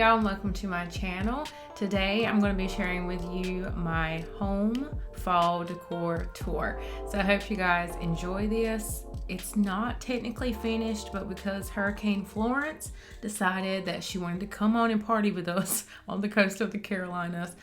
y'all, and welcome to my channel. Today I'm going to be sharing with you my home fall decor tour. So I hope you guys enjoy this. It's not technically finished, but because Hurricane Florence decided that she wanted to come on and party with us on the coast of the Carolinas,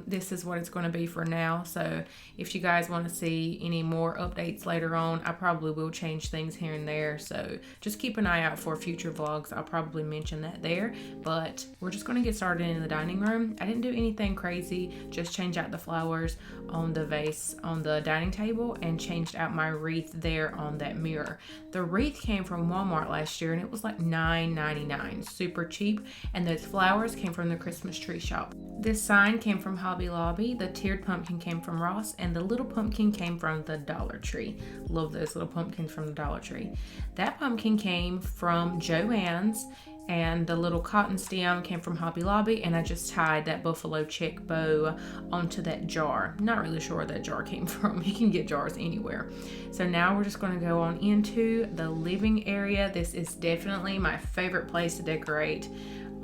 this is what it's going to be for now. So if you guys want to see any more updates later on, I probably will change things here and there. So just keep an eye out for future vlogs. I'll probably mention that there, but we're just going to get started in the dining room. I didn't do anything crazy, just change out the flowers on the vase on the dining table and changed out my wreath there on that mirror. The wreath came from Walmart last year and it was like $9.99, super cheap. And those flowers came from the Christmas tree shop. This sign came from Hobby Lobby, the tiered pumpkin came from Ross, and the little pumpkin came from the Dollar Tree. Love those little pumpkins from the Dollar Tree. That pumpkin came from Joann's, and the little cotton stem came from Hobby Lobby, and I just tied that buffalo check bow onto that jar. Not really sure where that jar came from. You can get jars anywhere. So now we're just going to go on into the living area. This is definitely my favorite place to decorate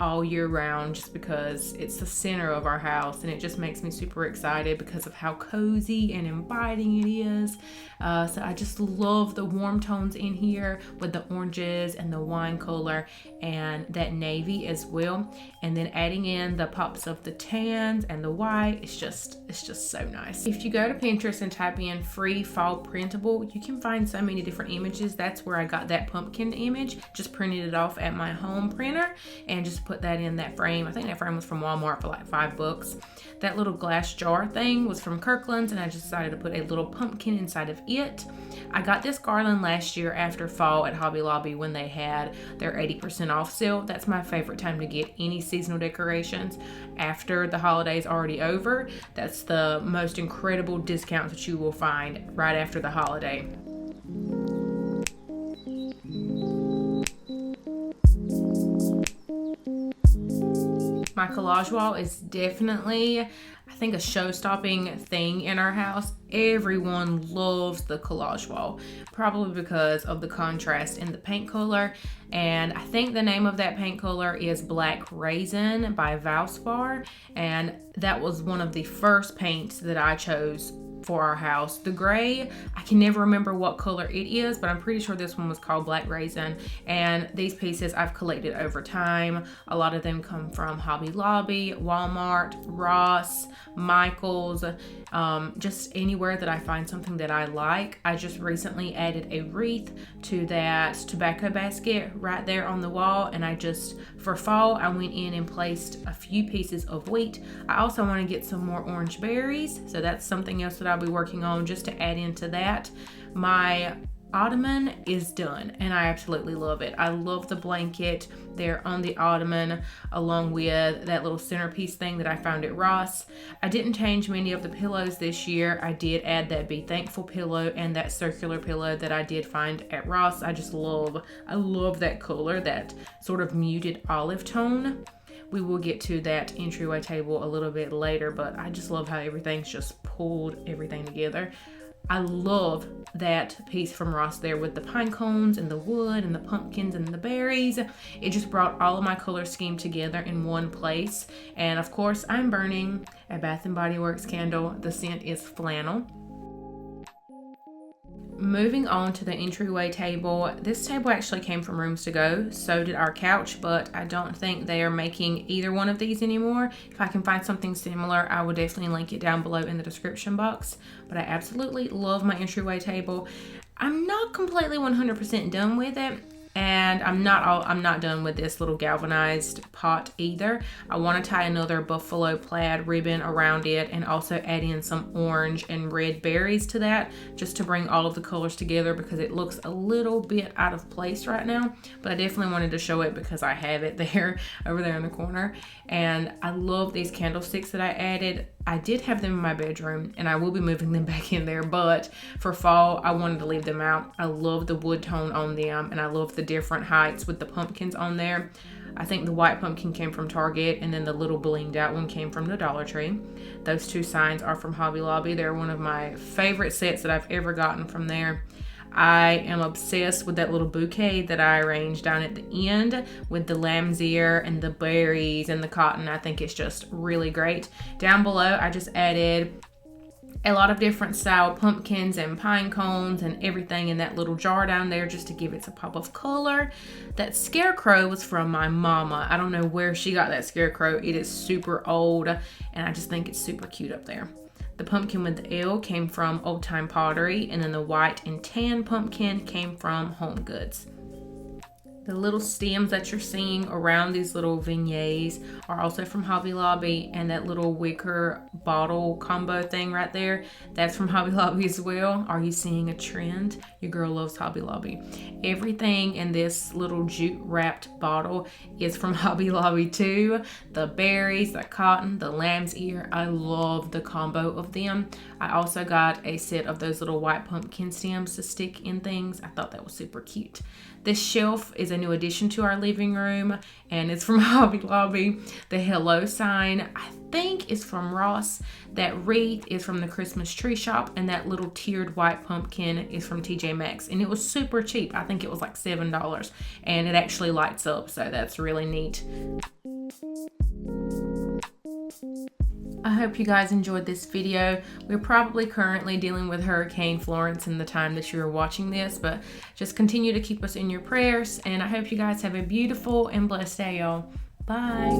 all year round, just because it's the center of our house and it just makes me super excited because of how cozy and inviting it is. So I just love the warm tones in here with the oranges and the wine color and that navy as well, and then adding in the pops of the tans and the white. It's just so nice. If you go to Pinterest and type in free fall printable, you can find so many different images. That's where I got that pumpkin image. Just printed it off at my home printer and just put that in that frame. I think that frame was from Walmart for like $5. That little glass jar thing was from Kirkland's, and I just decided to put a little pumpkin inside of it. I got this garland last year after fall at Hobby Lobby when they had their 80% off sale. That's my favorite time to get any seasonal decorations. After the holidays already over, that's the most incredible discounts that you will find right after the holiday. My collage wall is definitely, I think, a show-stopping thing in our house. Everyone loves the collage wall, probably because of the contrast in the paint color. And I think the name of that paint color is Black Raisin by Valspar. And that was one of the first paints that I chose for our house. The gray, I can never remember what color it is, but I'm pretty sure this one was called Black Raisin. And these pieces I've collected over time. A lot of them come from Hobby Lobby, Walmart, Ross, Michael's, just anywhere that I find something that I like. I just recently added a wreath to that tobacco basket right there on the wall, and for fall, I went in and placed a few pieces of wheat. I also want to get some more orange berries, so that's something else that I'll be working on just to add into that. My ottoman is done and I absolutely love it. I love the blanket there on the ottoman, along with that little centerpiece thing that I found at Ross. I didn't change many of the pillows this year. I did add that Be Thankful pillow and that circular pillow that I did find at Ross. I love that color, that sort of muted olive tone. We will get to that entryway table a little bit later, but I just love how everything's just pulled everything together. I love that piece from Ross there with the pine cones and the wood and the pumpkins and the berries. It just brought all of my color scheme together in one place. And of course, I'm burning a Bath & Body Works candle. The scent is flannel. Moving on to the entryway table. This table actually came from Rooms To Go. So did our couch, but I don't think they are making either one of these anymore. If I can find something similar, I will definitely link it down below in the description box. But I absolutely love my entryway table. I'm not completely 100% done with it. And I'm not done with this little galvanized pot either. I want to tie another buffalo plaid ribbon around it and also add in some orange and red berries to that, just to bring all of the colors together, because it looks a little bit out of place right now. But I definitely wanted to show it because I have it there over there in the corner. And I love these candlesticks that I added. I did have them in my bedroom and I will be moving them back in there, but for fall, I wanted to leave them out. I love the wood tone on them and I love the different heights with the pumpkins on there. I think the white pumpkin came from Target and then the little blinged out one came from the Dollar Tree. Those two signs are from Hobby Lobby. They're one of my favorite sets that I've ever gotten from there. I am obsessed with that little bouquet that I arranged down at the end with the lamb's ear and the berries and the cotton. I think it's just really great. Down below, I just added a lot of different style pumpkins and pine cones and everything in that little jar down there just to give it a pop of color. That scarecrow was from my mama. I don't know where she got that scarecrow. It is super old and I just think it's super cute up there. The pumpkin with the L came from Old Time Pottery, and then the white and tan pumpkin came from Home Goods. The little stems that you're seeing around these little vignettes are also from Hobby Lobby, and that little wicker bottle combo thing right there, that's from Hobby Lobby as well. Are you seeing a trend? Your girl loves Hobby Lobby. Everything in this little jute wrapped bottle is from Hobby Lobby too. The berries, the cotton, the lamb's ear, I love the combo of them. I also got a set of those little white pumpkin stems to stick in things. I thought that was super cute. This shelf is a new addition to our living room, and it's from Hobby Lobby. The hello sign, I think, is from Ross. That wreath is from the Christmas tree shop, and that little tiered white pumpkin is from TJ Maxx, and it was super cheap. I think it was like $7, and it actually lights up, so that's really neat. I hope you guys enjoyed this video. We're probably currently dealing with Hurricane Florence in the time that you are watching this, but just continue to keep us in your prayers, and I hope you guys have a beautiful and blessed day, y'all. Bye.